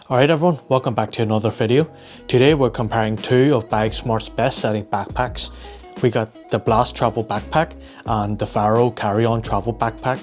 Alright everyone, welcome back to another video. Today we're comparing two of BagSmart's best selling backpacks. We got the Blast Travel Backpack and the Faro Carry-On Travel Backpack.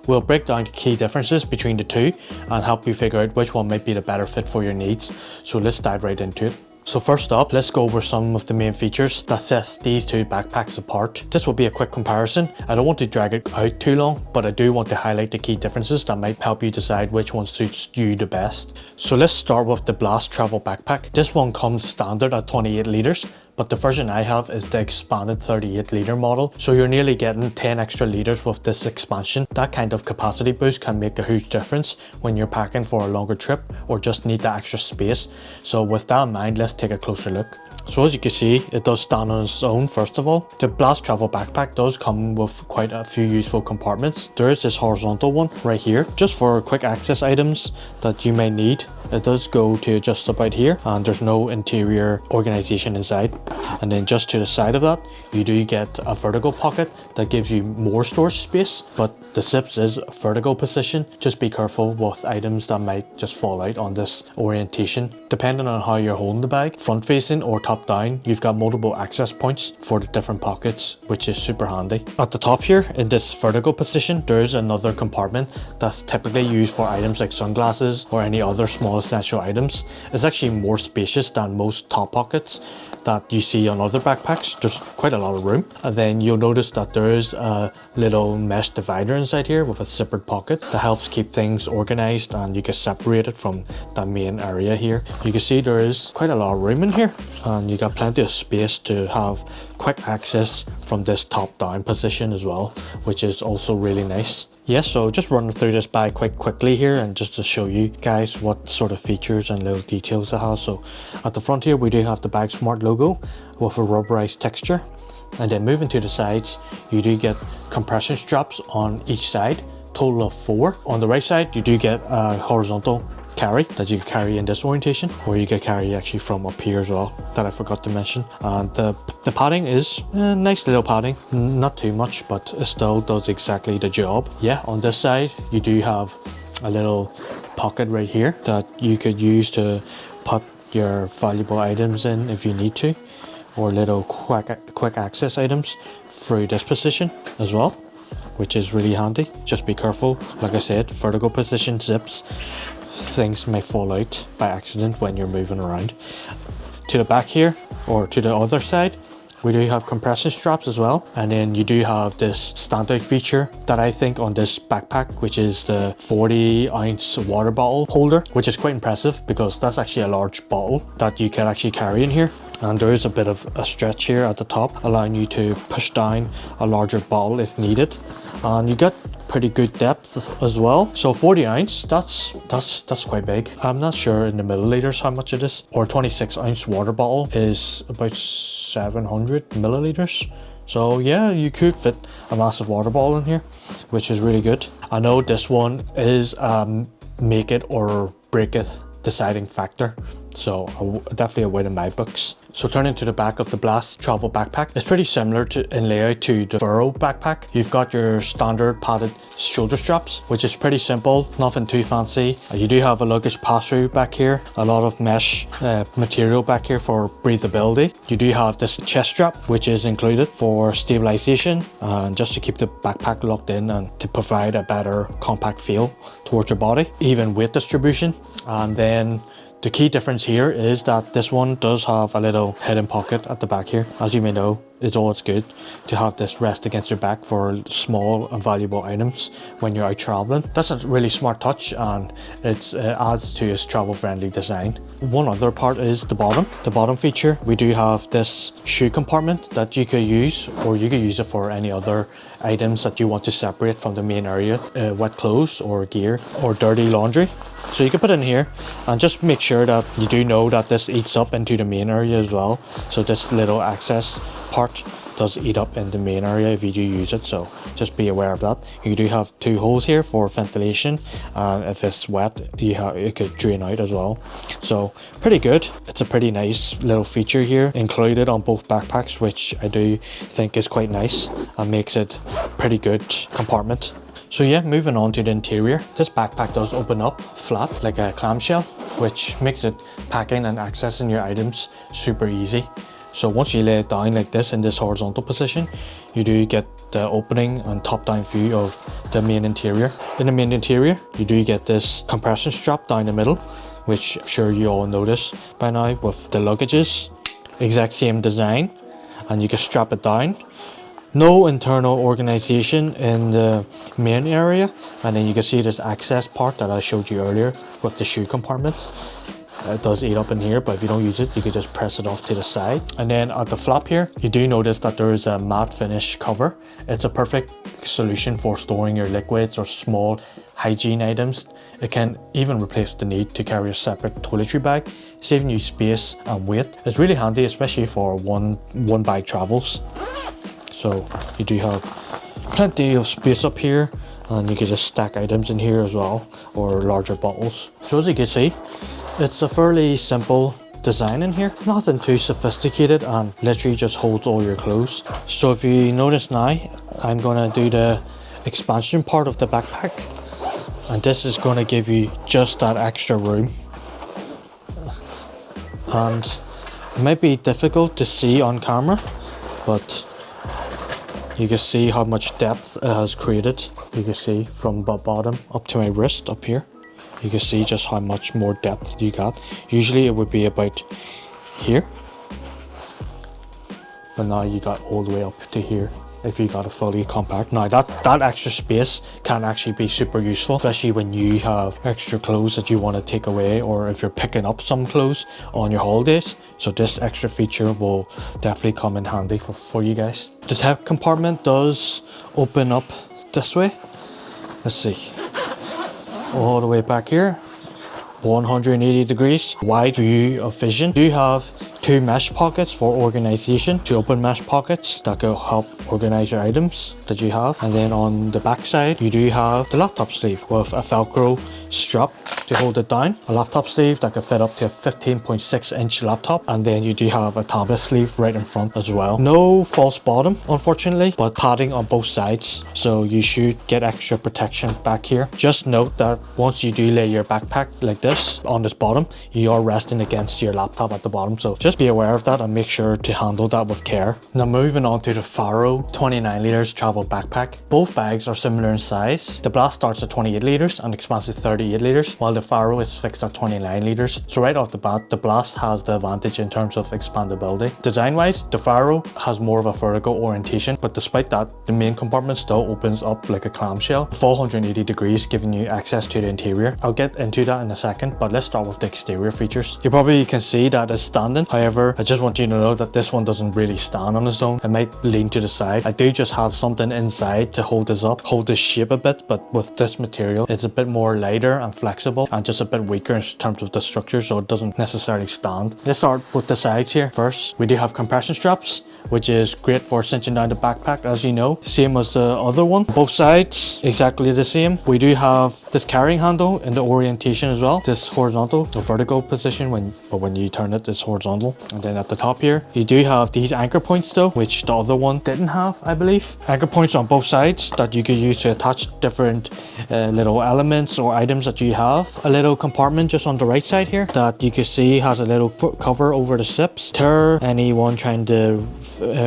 We'll break down the key differences between the two and help you figure out which one might be the better fit for your needs. So let's dive right into it. So first up, let's go over some of the main features that sets these two backpacks apart. This will be a quick comparison. I don't want to drag it out too long, but I do want to highlight the key differences that might help you decide which one suits you the best. So let's start with the Blast Travel Backpack. This one comes standard at 28 litres, but the version I have is the expanded 38 litre model. So you're nearly getting 10 extra litres with this expansion. That kind of capacity boost can make a huge difference when you're packing for a longer trip or just need the extra space. So with that in mind, let's take a closer look. So as you can see, it does stand on its own first of all. The Blast Travel Backpack does come with quite a few useful compartments. There is this horizontal one right here, just for quick access items that you may need. It does go to just about here, and there's no interior organization inside. And then just to the side of that, you do get a vertical pocket that gives you more storage space, but the zips is vertical position. Just be careful with items that might just fall out on this orientation. Depending on how you're holding the bag, front facing or top down, you've got multiple access points for the different pockets, which is super handy. At the top here, in this vertical position, there's another compartment that's typically used for items like sunglasses or any other small essential items. It's actually more spacious than most top pockets that you see on other backpacks. There's quite a lot of room. And then you'll notice that there is a little mesh divider inside here with a zippered pocket that helps keep things organized, and you can separate it from the main area here. You can see there is quite a lot of room in here, and you got plenty of space to have quick access from this top down position as well, which is also really nice. Yes, so just running through this bag quite quickly here, and just to show you guys what sort of features and little details it has. So at the front here, we do have the BagSmart logo with a rubberized texture. And then moving to the sides, you do get compression straps on each side, total of 4. On the right side, you do get a horizontal carry that you can carry in this orientation, or you can carry actually from up here as well, that I forgot to mention. And the padding is a nice little padding, not too much, but it still does exactly the job. Yeah, on this side you do have a little pocket right here that you could use to put your valuable items in if you need to, or little quick access items through this position as well, which is really handy. Just be careful, like I said, vertical position zips, things may fall out by accident when you're moving around. To the back here, or to the other side, we do have compression straps as well. And then you do have this standout feature that I think on this backpack, which is the 40-ounce water bottle holder, which is quite impressive because that's actually a large bottle that you can actually carry in here. And there is a bit of a stretch here at the top, allowing you to push down a larger bottle if needed. And you get pretty good depth as well. So 40 ounce, that's quite big. I'm not sure in the milliliters how much it is. Or 26 ounce water bottle is about 700 milliliters. So yeah, you could fit a massive water bottle in here, which is really good. I know this one is make it or break it deciding factor, so definitely a win in my books. So turning to the back of the Blast Travel Backpack, it's pretty similar in layout to the Faro backpack. You've got your standard padded shoulder straps, which is pretty simple, nothing too fancy. You do have a luggage pass-through back here, a lot of mesh material back here for breathability. You do have this chest strap, which is included for stabilization and just to keep the backpack locked in and to provide a better compact feel towards your body, even weight distribution. And then the key difference here is that this one does have a little hidden pocket at the back here. As you may know, it's always good to have this rest against your back for small and valuable items when you're out traveling. That's a really smart touch, and it adds to its travel-friendly design. One other part is the bottom feature. We do have this shoe compartment that you could use, or you could use it for any other items that you want to separate from the main area, wet clothes or gear or dirty laundry. So you can put it in here, and just make sure that you do know that this eats up into the main area as well. So this little access part does eat up in the main area if you do use it, so just be aware of that. You do have 2 holes here for ventilation, and if it's wet it could drain out as well. So pretty good. It's a pretty nice little feature here included on both backpacks, which I do think is quite nice and makes it pretty good compartment. So yeah, moving on to the interior. This backpack does open up flat like a clamshell, which makes it packing and accessing your items super easy. So once you lay it down like this in this horizontal position, you do get the opening and top-down view of the main interior. In the main interior, you do get this compression strap down the middle, which I'm sure you all notice by now with the luggages. Exact same design, and you can strap it down. No internal organization in the main area, and then you can see this access part that I showed you earlier with the shoe compartment. It does eat up in here, but if you don't use it, you can just press it off to the side. And then at the flap here, you do notice that there is a matte finish cover. It's a perfect solution for storing your liquids or small hygiene items. It can even replace the need to carry a separate toiletry bag, saving you space and weight. It's really handy, especially for one bag travels. So you do have plenty of space up here, and you can just stack items in here as well, or larger bottles. So as you can see, it's a fairly simple design in here, nothing too sophisticated, and literally just holds all your clothes. So if you notice now, I'm gonna do the expansion part of the backpack, and this is gonna give you just that extra room. And it might be difficult to see on camera, but you can see how much depth it has created. You can see from the bottom up to my wrist up here. You can see just how much more depth you got. Usually it would be about here, but now you got all the way up to here if you got a fully compact. Now that extra space can actually be super useful, especially when you have extra clothes that you want to take away, or if you're picking up some clothes on your holidays. So this extra feature will definitely come in handy for you guys. The top compartment does open up this way. Let's see, all the way back here, 180 degrees wide view of vision. You have two mesh pockets for organization, two open mesh pockets that will help organize your items that you have. And then on the back side, you do have the laptop sleeve with a Velcro strap to hold it down. A laptop sleeve that can fit up to a 15.6-inch laptop, and then you do have a tablet sleeve right in front as well. No false bottom, unfortunately, but padding on both sides, so you should get extra protection back here. Just note that once you do lay your backpack like this on this bottom, you are resting against your laptop at the bottom, so just be aware of that and make sure to handle that with care. Now moving on to the Faro 29 liters travel backpack. Both bags are similar in size. The Blast starts at 28 liters and expands to 38 liters, while the Faro is fixed at 29 liters. So right off the bat, the Blast has the advantage in terms of expandability. Design wise, the Faro has more of a vertical orientation, but despite that, the main compartment still opens up like a clamshell, full 180 degrees, giving you access to the interior. I'll get into that in a second, but let's start with the exterior features. You probably can see that it's standing. However, I just want you to know that this one doesn't really stand on its own. It might lean to the side. I do just have something inside to hold this up, hold this shape a bit, but with this material, it's a bit more lighter and flexible and just a bit weaker in terms of the structure, so it doesn't necessarily stand. Let's start with the sides here. First, we do have compression straps, which is great for cinching down the backpack, as you know. Same as the other one. Both sides, exactly the same. We do have this carrying handle in the orientation as well. This horizontal or vertical position, when you turn it, it's horizontal. And then at the top here, you do have these anchor points though, which the other one didn't have, I believe. Anchor points on both sides that you could use to attach different little elements or items that you have. A little compartment just on the right side here that you can see has a little cover over the zips. Deter anyone trying to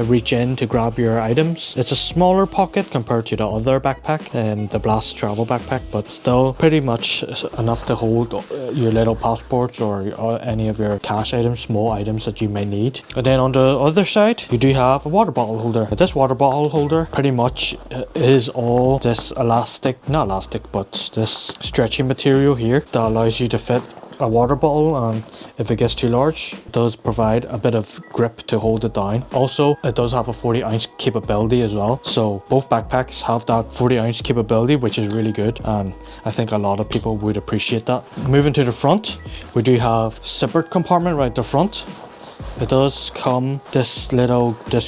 reach in to grab your items. It's a smaller pocket compared to the other backpack, the Blast travel backpack, but still pretty much enough to hold your little passports or any of your cash items, small items that you may need. And then on the other side, you do have a water bottle holder. This water bottle holder pretty much is all this not elastic, but this stretchy material here that allows you to fit a water bottle, and if it gets too large, it does provide a bit of grip to hold it down. Also, it does have a 40-ounce capability as well, so both backpacks have that 40-ounce capability, which is really good, and I think a lot of people would appreciate that. Moving to the front, we do have zippered compartment right at the front. It does come this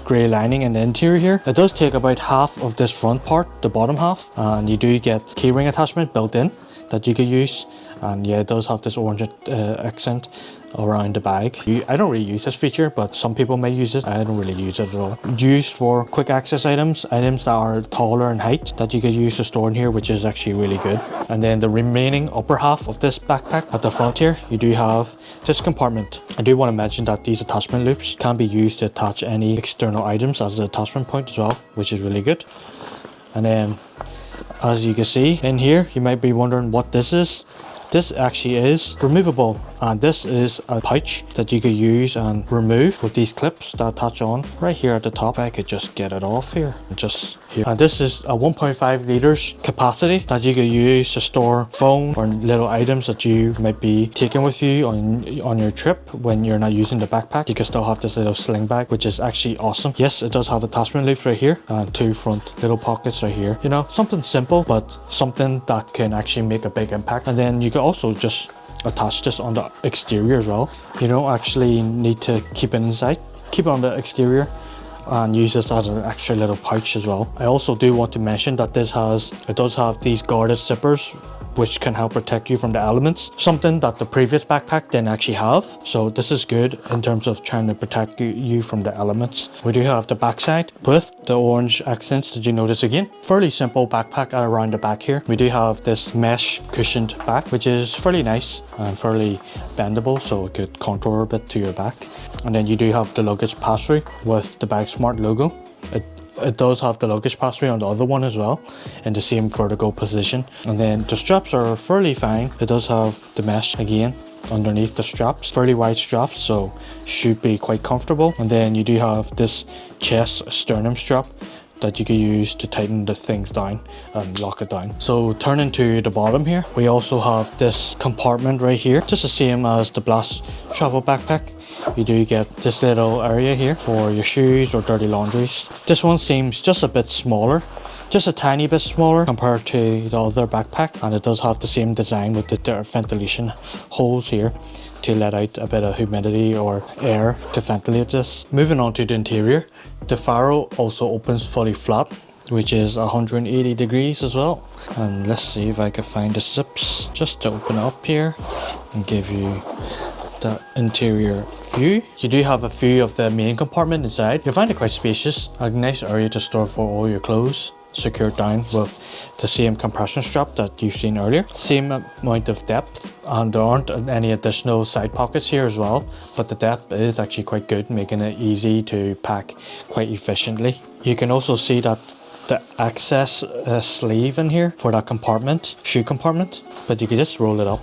grey lining in the interior here. It does take about half of this front part, the bottom half, and you do get keyring attachment built in that you can use, and yeah, it does have this orange accent around the bag. I don't really use this feature, but some people may use it. I don't really use it at all. Used for quick access items that are taller in height that you could use to store in here, which is actually really good. And then the remaining upper half of this backpack at the front here, you do have this compartment. I do want to mention that these attachment loops can be used to attach any external items as an attachment point as well, which is really good. And then as you can see in here, you might be wondering what this is. This actually is removable, and this is a pouch that you could use and remove with these clips that attach on right here at the top. I could just get it off here, just here. And this is a 1.5 liters capacity that you could use to store phone or little items that you might be taking with you on your trip when you're not using the backpack. You can still have this little sling bag, which is actually awesome. Yes, it does have attachment loops right here and two front little pockets right here. You know, something simple, but something that can actually make a big impact. And then you can also just attach this on the exterior as well. You don't actually need to keep it inside. Keep it on the exterior and use this as an extra little pouch as well. I also do want to mention that it does have these guarded zippers, which can help protect you from the elements, something that the previous backpack didn't actually have. So this is good in terms of trying to protect you from the elements. We do have the backside with the orange accents. Did you notice again? Fairly simple backpack around the back here. We do have this mesh cushioned back, which is fairly nice and fairly bendable, so it could contour a bit to your back. And then you do have the luggage pass-through with the BagSmart logo. It does have the luggage pass-through on the other one as well in the same vertical position. And then the straps are fairly fine. It does have the mesh again underneath the straps, fairly wide straps, so should be quite comfortable. And then you do have this chest sternum strap that you can use to tighten the things down and lock it down. So turning to the bottom here, we also have this compartment right here, just the same as the Blast travel backpack. You do get this little area here for your shoes or dirty laundries. This one seems just a bit smaller, just a tiny bit smaller compared to the other backpack, and it does have the same design with the ventilation holes here to let out a bit of humidity or air to ventilate this. Moving on to the interior, the Faro also opens fully flat, which is 180 degrees as well. And let's see if I can find the zips just to open up here and give you the interior view. You do have a view of the main compartment inside. You'll find it quite spacious, a nice area to store for all your clothes, secured down with the same compression strap that you've seen earlier. Same amount of depth, and there aren't any additional side pockets here as well, but the depth is actually quite good, making it easy to pack quite efficiently. You can also see that the access sleeve in here for that compartment, shoe compartment, but you can just roll it up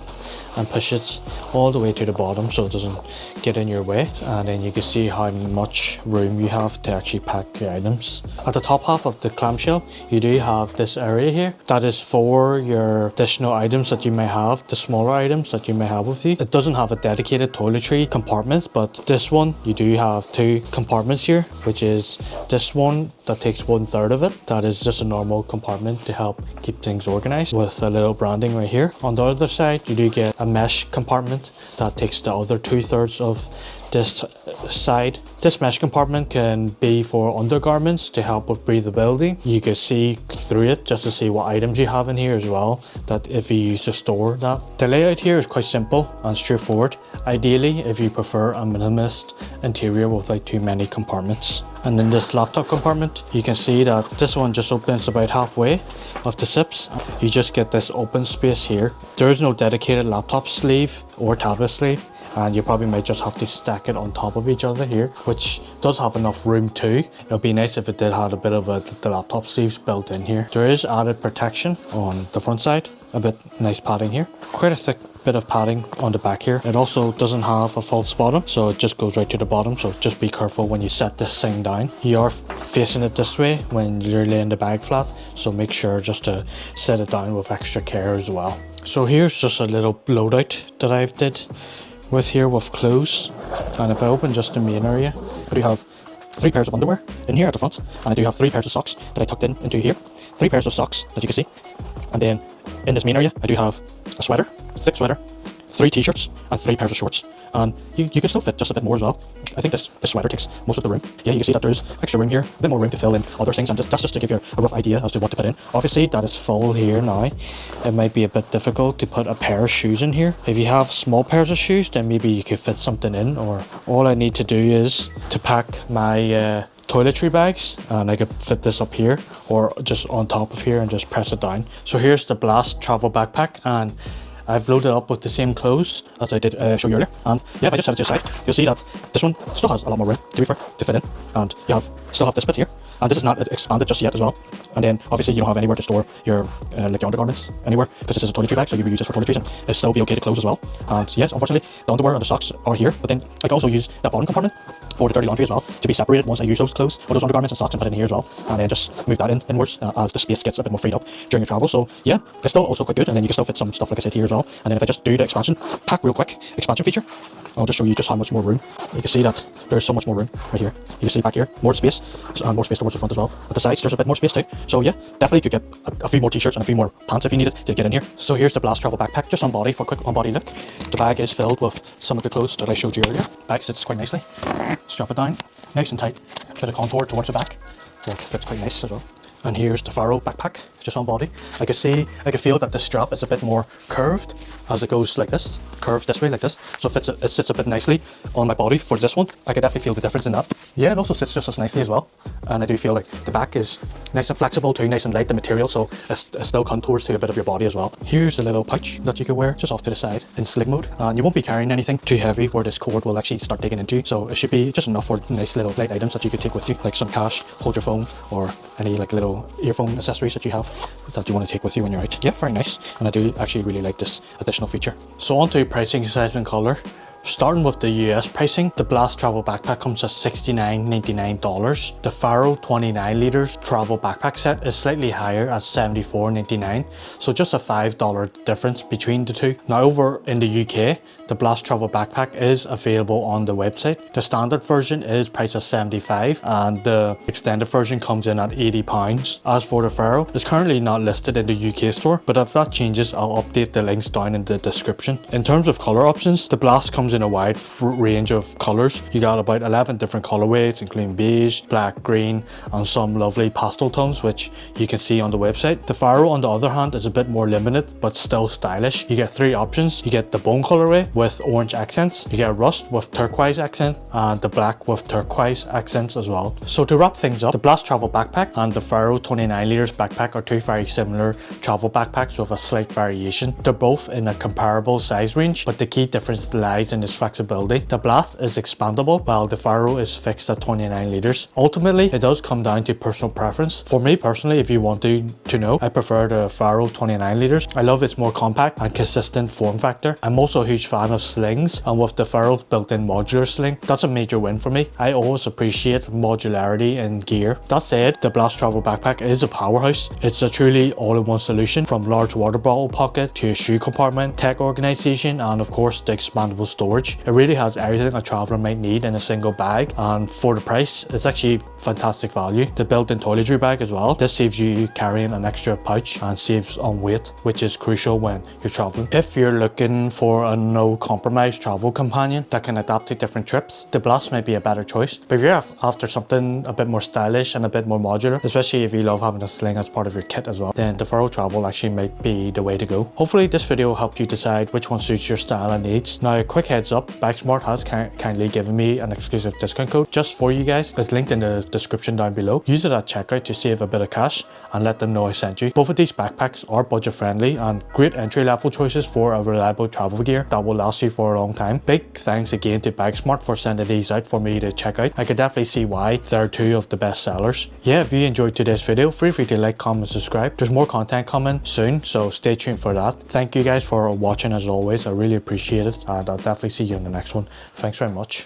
and push it all the way to the bottom so it doesn't get in your way, and then you can see how much room you have to actually pack your items. At the top half of the clamshell, you do have this area here that is for your additional items that you may have, the smaller items that you may have with you. It doesn't have a dedicated toiletry compartment, but this one you do have two compartments here, which is this one that takes 1/3 of it. That is just a normal compartment to help keep things organized with a little branding right here. On the other side, you do get a mesh compartment that takes the other 2/3 of this side. This mesh compartment can be for undergarments to help with breathability. You can see through it just to see what items you have in here as well, that if you use to store that. The layout here is quite simple and straightforward. Ideally, if you prefer a minimalist interior without too many compartments. And in this laptop compartment, you can see that this one just opens about halfway of the zips. You just get this open space here. There is no dedicated laptop sleeve or tablet sleeve, and you probably might just have to stack it on top of each other here, which does have enough room too. It would be nice if it did have a bit of the laptop sleeves built in here. There is added protection on the front side, a bit nice padding here, quite a thick bit of padding on the back here. It also doesn't have a false bottom, so it just goes right to the bottom, so just be careful when you set this thing down. You are facing it this way when you're laying the bag flat, so make sure just to set it down with extra care as well. So here's just a little loadout that I've did with here with clothes, and if I open just the main area, I do have 3 pairs of underwear in here at the front, and I do have 3 pairs of socks that I tucked into here. 3 pairs of socks that you can see, and then in this main area I do have a sweater, thick sweater, 3 t-shirts and 3 pairs of shorts, and you can still fit just a bit more as well. I think this sweater takes most of the room. Yeah, you can see that there's extra room here, a bit more room to fill in other things, and that's just to give you a rough idea as to what to put in. Obviously that is full here now. It might be a bit difficult to put a pair of shoes in here. If you have small pairs of shoes, then maybe you could fit something in, or all I need to do is to pack my toiletry bags, and I could fit this up here or just on top of here and just press it down. So here's the Blast travel backpack, and I've loaded up with the same clothes as I did show you earlier. And yeah, if I just set it to the side, you'll see that this one still has a lot more room to fit in, and you still have this bit here, and this is not expanded just yet as well. And then obviously you don't have anywhere to store your like your undergarments anywhere, because this is a toiletry bag, so you can use this for toiletries, and it'll still be okay to close as well. And yes, unfortunately the underwear and the socks are here, but then I can also use that bottom compartment for the dirty laundry as well, to be separated once I use those clothes or those undergarments and socks, and put it in here as well, and then just move that inwards as the space gets a bit more freed up during your travel. So yeah, it's still also quite good, and then you can still fit some stuff like I said here as well. And then if I just do the expansion pack real quick, expansion feature, I'll just show you just how much more room. You can see that there's so much more room right here. You can see back here, more space, and more space towards the front as well. At the sides, there's a bit more space too. So yeah, definitely could get a few more t-shirts and a few more pants if you needed to get in here. So here's the Blast travel backpack, just on body for a quick on body look. The bag is filled with some of the clothes that I showed you earlier. Bag sits quite nicely. Strap it down, nice and tight. Bit of contour towards the back. That fits quite nice as well. And here's the Faro backpack, just on body. I can feel that the strap is a bit more curved as it goes like this, curved this way like this. So it sits a bit nicely on my body for this one. I can definitely feel the difference in that. Yeah, it also sits just as nicely as well. And I do feel like the back is nice and flexible too, nice and light, the material, so it still contours to a bit of your body as well. Here's a little pouch that you can wear just off to the side in sling mode. And you won't be carrying anything too heavy where this cord will actually start digging into. So it should be just enough for nice little light items that you could take with you, like some cash, hold your phone, or any like little earphone accessories that you have that you want to take with you when you're out. Yeah, very nice, and I do actually really like this additional feature. So on to pricing, size and color. Starting with the US pricing, the Blast travel backpack comes at $69.99. The Faro 29 liters travel backpack set is slightly higher at $74.99, so just a $5 difference between the two. Now over in the UK, the Blast travel backpack is available on the website. The standard version is priced at $75, and the extended version comes in at £80. As for the Faro, it's currently not listed in the UK store, but if that changes, I'll update the links down in the description. In terms of color options, the Blast comes in a wide range of colors. You got about 11 different colorways, including beige, black, green, and some lovely pastel tones, which you can see on the website. The Faro, on the other hand, is a bit more limited, but still stylish. You get 3 options. You get the bone colorway with orange accents, you get rust with turquoise accent, and the black with turquoise accents as well. So to wrap things up, the Blast travel backpack and the Faro 29 liters backpack are 2 very similar travel backpacks with a slight variation. They're both in a comparable size range, but the key difference lies in its flexibility. The Blast is expandable, while the Faro is fixed at 29 liters. Ultimately, it does come down to personal preference. For me personally, if you want to know, I prefer the Faro 29 liters. I love its more compact and consistent form factor. I'm also a huge fan of slings, and with the Faro's built-in modular sling, that's a major win for me. I always appreciate modularity in gear. That said, the Blast travel backpack is a powerhouse. It's a truly all-in-one solution, from large water bottle pocket to a shoe compartment, tech organization, and of course the expandable storage. It really has everything a traveler might need in a single bag, and for the price, it's actually fantastic value. The built-in toiletry bag as well. This saves you carrying an extra pouch and saves on weight, which is crucial when you're traveling. If you're looking for a no-compromise travel companion that can adapt to different trips, the Blast might be a better choice. But if you're after something a bit more stylish and a bit more modular, especially if you love having a sling as part of your kit as well, then the Faro travel actually might be the way to go. Hopefully this video helped you decide which one suits your style and needs. Now a quick heads up, BagSmart has kindly given me an exclusive discount code just for you guys. It's linked in the description down below. Use it at checkout to save a bit of cash and let them know I sent you. Both of these backpacks are budget friendly and great entry level choices for a reliable travel gear that will last you for a long time. Big thanks again to BagSmart for sending these out for me to check out. I could definitely see why they're 2 of the best sellers. Yeah, if you enjoyed today's video, feel free to like, comment, subscribe. There's more content coming soon, so stay tuned for that. Thank you guys for watching as always. I really appreciate it, and I'll definitely see you in the next one. Thanks very much.